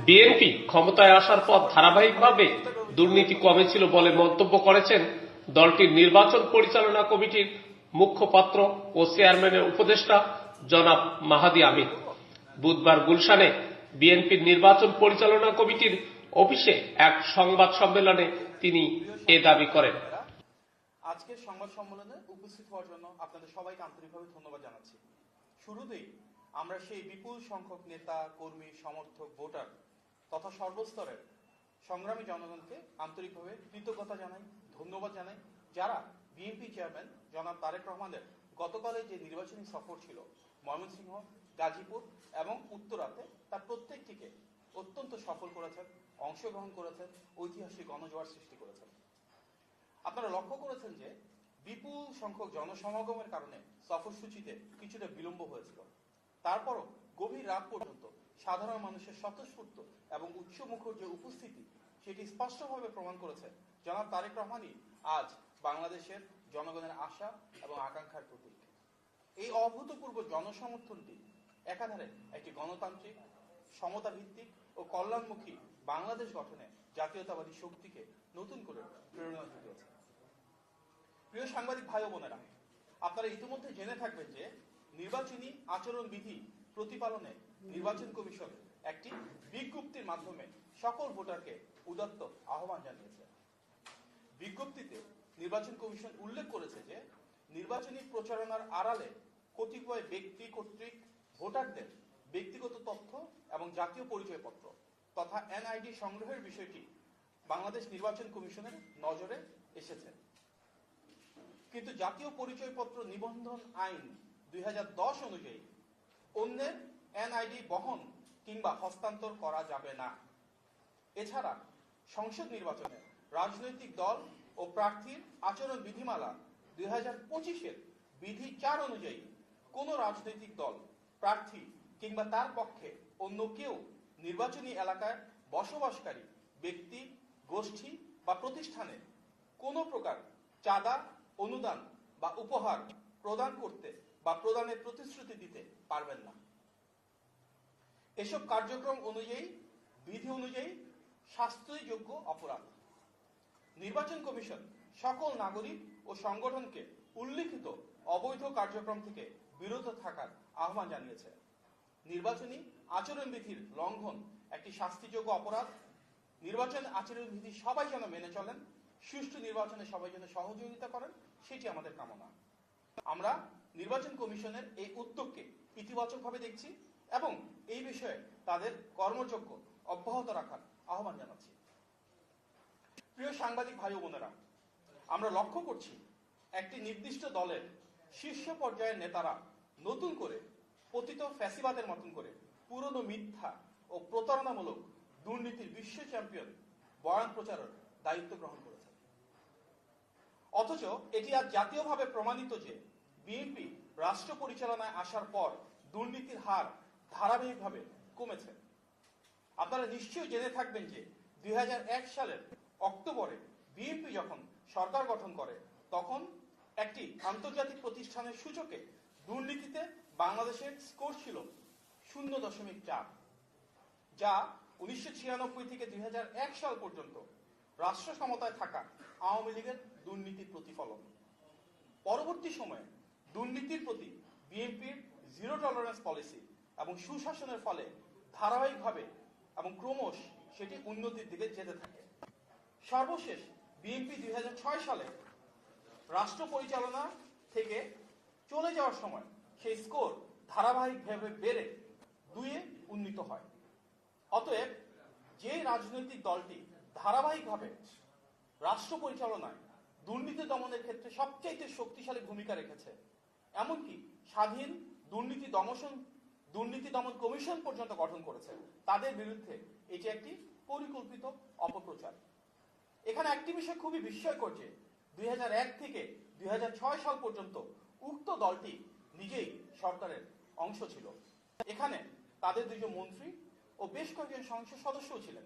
BNP ক্ষমতায় আসার পর ধারাবাহিকভাবে দুর্নীতি কমেছিল বলে মন্তব্য করেছেন দলটির নির্বাচন পরিচালনা কমিটির মুখপাত্র ও চেয়ারম্যানের উপদেষ্টা জনাব মাহাদী আমিন। বুধবার গুলশানে বিএনপির নির্বাচন পরিচালনা কমিটির অফিসে এক সংবাদ সম্মেলনে তিনি এ দাবি করেন। আজকের সংবাদ সম্মেলনে উপস্থিত হওয়ার জন্য আপনাদের সবাইকে আন্তরিকভাবে ধন্যবাদ জানাচ্ছি। শুরুতেই আমরা সেই বিপুল সংখ্যক নেতা, কর্মী, সমর্থক, ভোটার তথা সর্বস্তরের সংগ্রামী জনগণকে আন্তরিকভাবে কৃতজ্ঞতা জানাই, ধন্যবাদ জানাই, যারা বিএনপি চেয়ারম্যান জনাব তারেক রহমানের গতকালের যে নির্বাচনী সফর ছিল ময়মনসিংহ, গাজীপুর এবং উত্তরাতে, তার প্রত্যেকটিকে অত্যন্ত সফল করেছেন, অংশগ্রহণ করেছেন, ঐতিহাসিক গণজোয়ার সৃষ্টি করেছেন। আপনারা লক্ষ্য করেছেন যে বিপুল সংখ্যক জনসমাগমের কারণে সফরসূচিতে কিছুটা বিলম্ব হয়েছিল। তারপরও গভীর রাত পর্যন্ত সাধারণ মানুষের স্বতঃস্ফূর্ত এবং উচ্চমুখর যে উপস্থিতি, সেটি স্পষ্টভাবে প্রমাণ করেছে জনাব তারেক রহমানই আজ বাংলাদেশের জনগণের আশা এবং আকাঙ্ক্ষার প্রতীক। এই অভূতপূর্ব জনসমর্থনটি একাধারে একটি গণতান্ত্রিক, সমতাভিত্তিক ও কল্যাণমুখী বাংলাদেশ গঠনে জাতীয়তাবাদী শক্তিকে নতুন করে প্রেরণা জুগিয়েছে। প্রিয় সাংবাদিক ভাই ও বোনেরা, আপনারা ইতিমধ্যে জেনে থাকবেন যে নির্বাচনী আচরণ বিধি প্রতিপালনে নির্বাচন কমিশন একটি বিজ্ঞপ্তির মাধ্যমে সকল ভোটারকে উদাত্ত আহ্বান জানিয়েছে। বিজ্ঞপ্তিতে নির্বাচন কমিশন উল্লেখ করেছে যে নির্বাচনী প্রচারণার আড়ালে কতিপয় ব্যক্তি কর্তৃক ভোটারদের ব্যক্তিগত তথ্য এবং জাতীয় পরিচয়পত্র তথা এনআইডি সংগ্রহের বিষয়টি বাংলাদেশ নির্বাচন কমিশনের নজরে এসেছে। কিন্তু জাতীয় পরিচয়পত্র নিবন্ধন আইন 2010 অনুযায়ী অন্যের এনআইডি বহন কিংবা হস্তান্তর করা যাবে না। এছাড়া সংসদ নির্বাচনে রাজনৈতিক দল ও প্রার্থীর আচরণ বিধিমালা 2025-এর বিধি 4 অনুযায়ী কোন রাজনৈতিক দল, প্রার্থী কিংবা তার পক্ষে অন্য কেউ নির্বাচনী এলাকায় বসবাসকারী ব্যক্তি, গোষ্ঠী বা প্রতিষ্ঠানে কোনো প্রকার চাঁদা, অনুদান বা উপহার প্রদান করতে বা প্রদানের প্রতিশ্রুতি দিতে পারবেন না। এসব কার্যক্রম অনুযায়ী বিধি অনুযায়ী শাস্তিযোগ্য অপরাধ। নির্বাচন কমিশন সকল নাগরিক ও সংগঠনকে উল্লিখিত অবৈধ কার্যক্রম থেকে বিরত থাকার আহ্বান জানিয়েছে। নির্বাচনী আচরণ বিধির লঙ্ঘন একটি শাস্তিযোগ্য অপরাধ। নির্বাচন আচরণ বিধি সবাই যেন মেনে চলেন, সুষ্ঠু নির্বাচনে সবাই যেন সহযোগিতা করেন, সেটি আমাদের কামনা। আমরা নির্বাচন কমিশনের এই উদ্যোগকে ইতিবাচকভাবে দেখছি এবং এই বিষয়ে তাদের কর্মযজ্ঞ অব্যাহত রাখার আহ্বান জানাচ্ছি। প্রিয় সাংবাদিক ভাই ও বোনেরা, আমরা লক্ষ্য করছি একটি নির্দিষ্ট দলের শীর্ষ পর্যায়ের নেতারা নতুন করে পতিত ফ্যাসিবাদের মতন করে পুরনো মিথ্যা ও প্রতারণামূলক দুর্নীতির বিশ্ব চ্যাম্পিয়ন বয়ান প্রচারের দায়িত্ব গ্রহণ করেছে। অথচ এটি আজ জাতীয়ভাবে প্রমাণিত যে বিএনপি রাষ্ট্র পরিচালনায় আসার পর দুর্নীতির হার ধারাবাহিকভাবে কমেছে। আপনারা নিশ্চয়ই জেনে থাকবেন যে 2001 সালের অক্টোবরে বিএনপি যখন সরকার গঠন করে তখন একটি আন্তর্জাতিক প্রতিষ্ঠানের সূচকে দুর্নীতিতে বাংলাদেশের স্কোর ছিল 0.4, যা 1996 থেকে 2001 সাল পর্যন্ত রাষ্ট্র ক্ষমতায় থাকা আওয়ামী লীগের দুর্নীতির প্রতিফলন। পরবর্তী সময়ে দুর্নীতির প্রতি বিএনপির জিরো টলারেন্স পলিসি এবং সুশাসনের ফলে ধারাবাহিকভাবে এবং ক্রমশ সেটি উন্নতির দিকে যেতে থাকে। সর্বশেষ বিএনপি 2006 সালে রাষ্ট্র পরিচালনা থেকে চলে যাওয়ার সময় সেই স্কোর ধারাবাহিকভাবে বেড়ে 2-এ উন্নীত হয়। অতএব যে রাজনৈতিক দলটি ধারাবাহিকভাবে রাষ্ট্র পরিচালনায় দুর্নীতি দমনের ক্ষেত্রে সবচেয়ে শক্তিশালী ভূমিকা রেখেছে, এমনকি স্বাধীন দুর্নীতি দমন কমিশন পর্যন্ত গঠন করেছে, তাদের বিরুদ্ধে এটি একটি পরিকল্পিত অপপ্রচার। এখানে একটি বিষয় খুবই বিস্ময়কর যে 2001 থেকে 2006 সাল পর্যন্ত উক্ত দলটি নিজেই সরকারের অংশ ছিল। এখানে তাদের 2জন মন্ত্রী ও বেশ কয়েকজন সংসদ সদস্যও ছিলেন।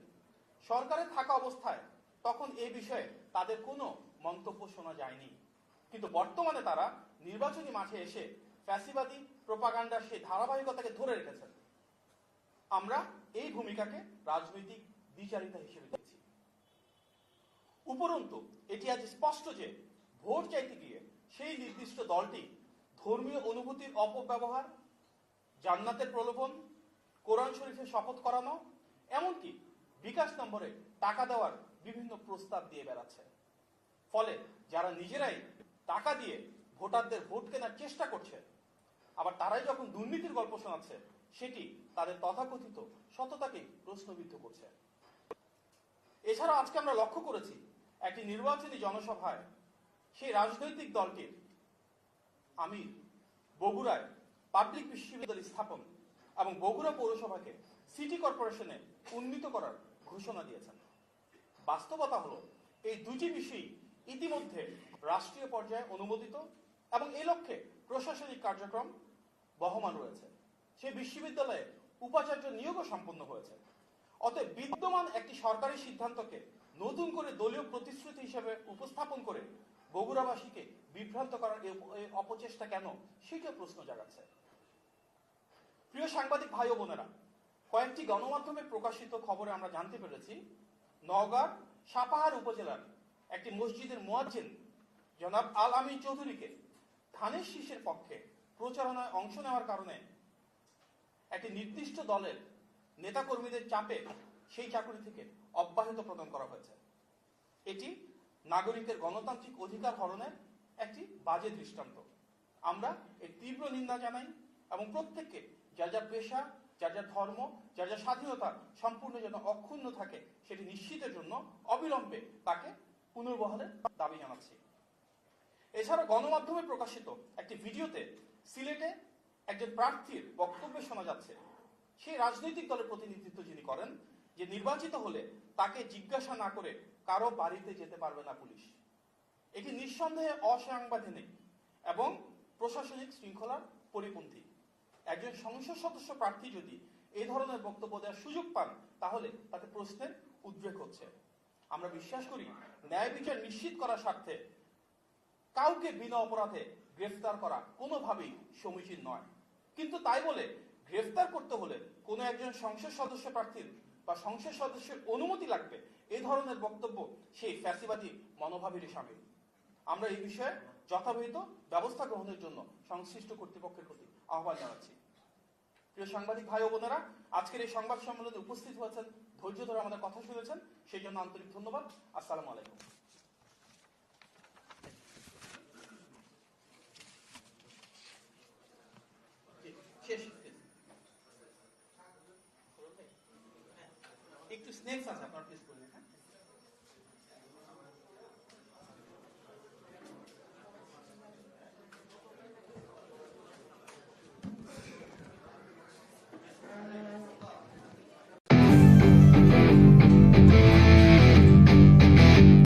সরকারে থাকা অবস্থায় তখন এই বিষয়ে তাদের কোনো মন্তব্য শোনা যায়নি, কিন্তু বর্তমানে তারা নির্বাচনী মাঠে এসে ফ্যাসিবাদী প্রোপাগান্ডার সেই ধারাবাহিকতাকে ধরে রেখেছেন। আমরা এই ভূমিকাকে রাজনৈতিক দ্বিচারিতা হিসেবে দেখছি। উপরন্তু এটি আজ স্পষ্ট যে ভোট চাইতে গিয়ে সেই নির্দিষ্ট দলটি ধর্মীয় অনুভূতির অপব্যবহার, জান্নাতের প্রলোভন, কোরআন শরীফের শপথ করানো, এমনকি বিকাশ নম্বরে টাকা দেওয়ার বিভিন্ন প্রস্তাব দিয়ে বেড়াচ্ছে। ফলে যারা নিজেরাই টাকা দিয়ে ভোটারদের ভোট কেনার চেষ্টা করছে, আবার তারাই যখন দুর্নীতির গল্প শোনাচ্ছে, সেটি তাদের তথাকথিত সততাকে প্রশ্নবিদ্ধ করছে। এছাড়া আজকে আমরা লক্ষ্য করেছি একটি নির্বাচনী জনসভায় সেই রাজনৈতিক দলটির আমির বগুড়ায় পাবলিক বিশ্ববিদ্যালয় স্থাপন এবং বগুড়া পৌরসভাকে সিটি কর্পোরেশনে উন্নীত করার ঘোষণা দিয়েছেন। বাস্তবতা হলো এই দুটি বিষয়ই ইতিমধ্যে রাষ্ট্রীয় পর্যায়ে অনুমোদিত এবং এই লক্ষ্যে প্রশাসনিক কার্যক্রম বহমান রয়েছে। সেই বিশ্ববিদ্যালয়ে উপাচার্য নিয়োগও সম্পন্ন হয়েছে। অতএব বিদ্যমান একটি সরকারি সিদ্ধান্তকে নতুন করে দলীয় প্রতিশ্রুতি হিসেবে উপস্থাপন করে বগুড়াবাসীকে বিভ্রান্ত করার এই অপচেষ্টা কেন, সেটা প্রশ্ন জাগাচ্ছে। প্রিয় সাংবাদিক ভাই ও বোনেরা, কয়েকটি গণমাধ্যমে প্রকাশিত খবরে আমরা জানতে পেরেছি নওগাঁর সাপাহার উপজেলার একটি মসজিদের মুয়াজ্জিন জনাব আল আমিন চৌধুরীকে ধানের শীষের পক্ষে প্রচারণায় অংশ নেওয়ার কারণে একটি নির্দিষ্ট দলের নেতাকর্মীদের চাপে সেই চাকরি থেকে অব্যাহত প্রদান করা হয়েছে। এটি নাগরিকের গণতান্ত্রিক অধিকার হরণের একটি বাজে দৃষ্টান্ত। আমরা এর তীব্র নিন্দা জানাই এবং প্রত্যেককে যার যার পেশা, যার যার ধর্ম, যার যার স্বাধীনতা সম্পূর্ণ যেন অক্ষুণ্ণ থাকে সেটি নিশ্চিতের জন্য অবিলম্বে তাকে পুনর্বহালের দাবি জানাচ্ছি। এছাড়া গণমাধ্যমে প্রকাশিত একটি ভিডিওতে সিলেটে একজন প্রার্থীর বক্তব্যে শোনা যাচ্ছে সেই রাজনৈতিক দলের প্রতিনিধিত্ব যিনি করেন যে নির্বাচিত হলে তাকে জিজ্ঞাসা না করে কারো বাড়িতে যেতে পারবে না পুলিশ। এটি নিঃসন্দেহে অসাংবিধানিক এবং প্রশাসনিক শৃঙ্খলার পরিপন্থী। একজন সংসদ সদস্য প্রার্থী যদি এই ধরনের বক্তব্য দেওয়ার সুযোগ পান তাহলে তাতে প্রশ্নের উদ্রেক হচ্ছে। আমরা বিশ্বাস করি ন্যায় বিচার নিশ্চিত করার স্বার্থে কাউকে বিনা অপরাধে গ্রেফতার করা কোনোভাবেই সমীচীন নয়। কিন্তু তাই বলে গ্রেফতার করতে হলে কোনো একজন সংসদ সদস্য প্রার্থীর বা সংসদ সদস্যের অনুমতি লাগবে, এই ধরনের বক্তব্য সেই ফ্যাসিবাদী মনোভাবেরই সামিল। আমরা এই বিষয়ে যথাবিহিত ব্যবস্থা গ্রহণের জন্য সংশ্লিষ্ট কর্তৃপক্ষের প্রতি আহ্বান জানাচ্ছি। প্রিয় সাংবাদিক ভাই ও বোনেরা, আজকের এই সংবাদ সম্মেলনে উপস্থিত হয়েছেন, ধৈর্য ধরে আমাদের কথা শুনেছেন, সেই জন্য আন্তরিক ধন্যবাদ। আসসালামু আলাইকুম। একটু স্নেক্স আছে আপনার প্লিজ।